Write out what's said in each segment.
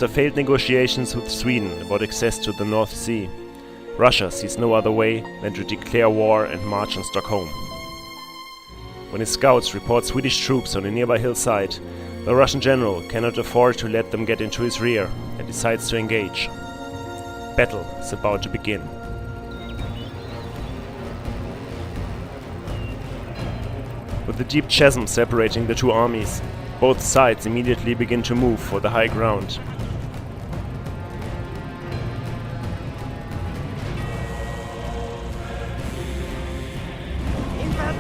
After failed negotiations with Sweden about access to the North Sea, Russia sees no other way than to declare war and march on Stockholm. When his scouts report Swedish troops on a nearby hillside, the Russian general cannot afford to let them get into his rear and decides to engage. Battle is about to begin. With the deep chasm separating the two armies, both sides immediately begin to move for the high ground.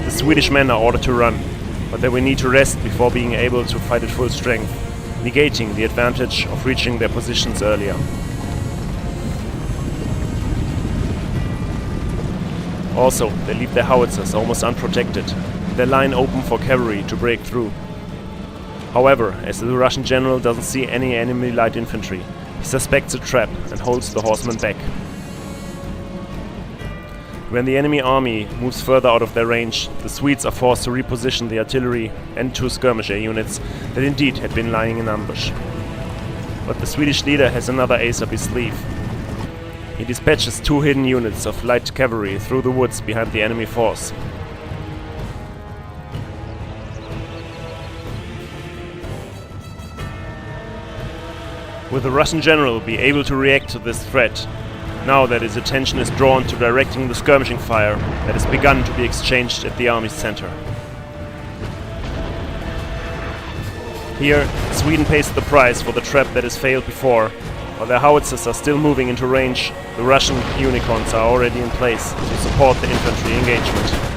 The Swedish men are ordered to run, but they will need to rest before being able to fight at full strength, negating the advantage of reaching their positions earlier. Also, they leave their howitzers almost unprotected, their line open for cavalry to break through. However, as the Russian general doesn't see any enemy light infantry, he suspects a trap and holds the horsemen back. When the enemy army moves further out of their range, the Swedes are forced to reposition the artillery and two skirmisher units that indeed had been lying in ambush. But the Swedish leader has another ace up his sleeve. He dispatches two hidden units of light cavalry through the woods behind the enemy force. Will the Russian general be able to react to this threat, now that his attention is drawn to directing the skirmishing fire that has begun to be exchanged at the army's center? Here, Sweden pays the price for the trap that has failed before. While their howitzers are still moving into range, the Russian unicorns are already in place to support the infantry engagement.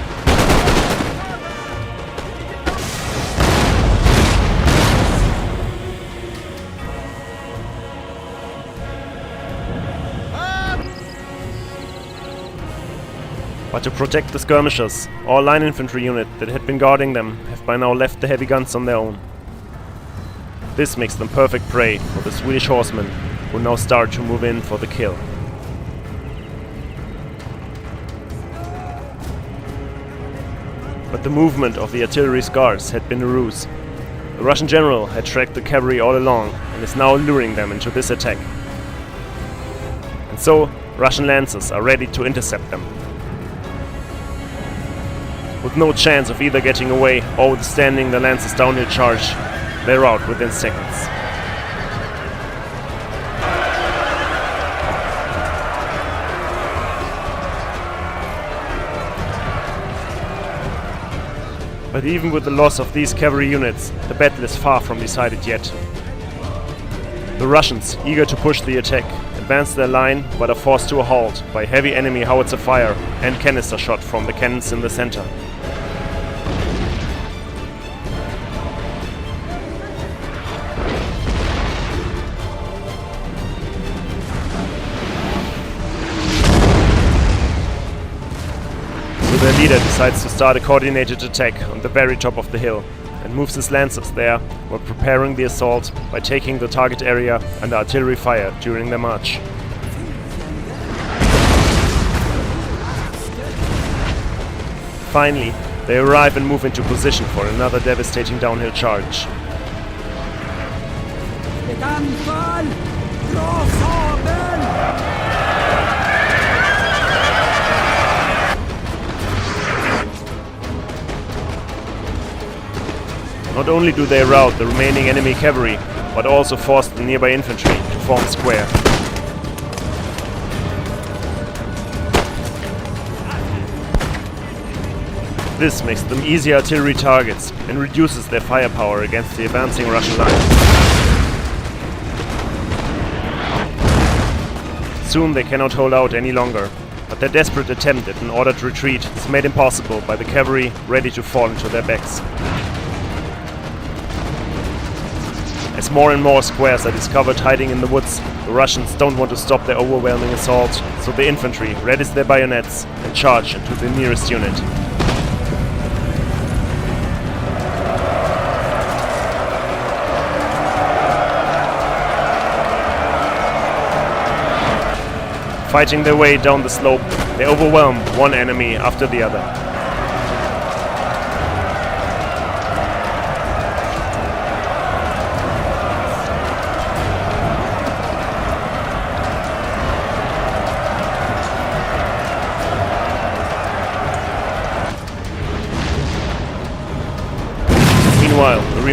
But to protect the skirmishers, all line infantry units that had been guarding them have by now left the heavy guns on their own. This makes them perfect prey for the Swedish horsemen, who now start to move in for the kill. But the movement of the artillery's guards had been a ruse. The Russian general had tracked the cavalry all along and is now luring them into this attack. And so, Russian lancers are ready to intercept them. With no chance of either getting away or withstanding the lancers' downhill charge, they're out within seconds. But even with the loss of these cavalry units, the battle is far from decided yet. The Russians, eager to push the attack, advance their line but are forced to a halt by heavy enemy howitzer fire and canister shot from the cannons in the center. Their leader decides to start a coordinated attack on the very top of the hill and moves his lancers there while preparing the assault by taking the target area under artillery fire during their march. Finally, they arrive and move into position for another devastating downhill charge. Not only do they rout the remaining enemy cavalry, but also force the nearby infantry to form square. This makes them easy artillery targets and reduces their firepower against the advancing Russian line. Soon they cannot hold out any longer, but their desperate attempt at an ordered retreat is made impossible by the cavalry ready to fall into their backs. As more and more squares are discovered hiding in the woods, the Russians don't want to stop their overwhelming assault, so the infantry readies their bayonets and charge into the nearest unit. Fighting their way down the slope, they overwhelm one enemy after the other.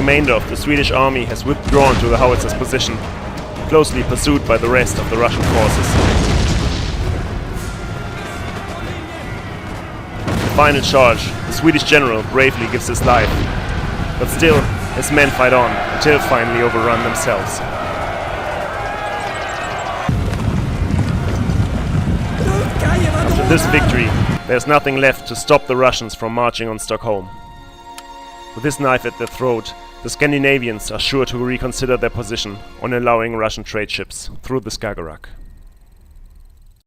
remainder of the Swedish army has withdrawn to the howitzer's position, closely pursued by the rest of the Russian forces. The final charge, the Swedish general bravely gives his life, but still his men fight on until finally overrun themselves. After this victory, there's nothing left to stop the Russians from marching on Stockholm. With this knife at their throat, the Scandinavians are sure to reconsider their position on allowing Russian trade ships through the Skagerrak.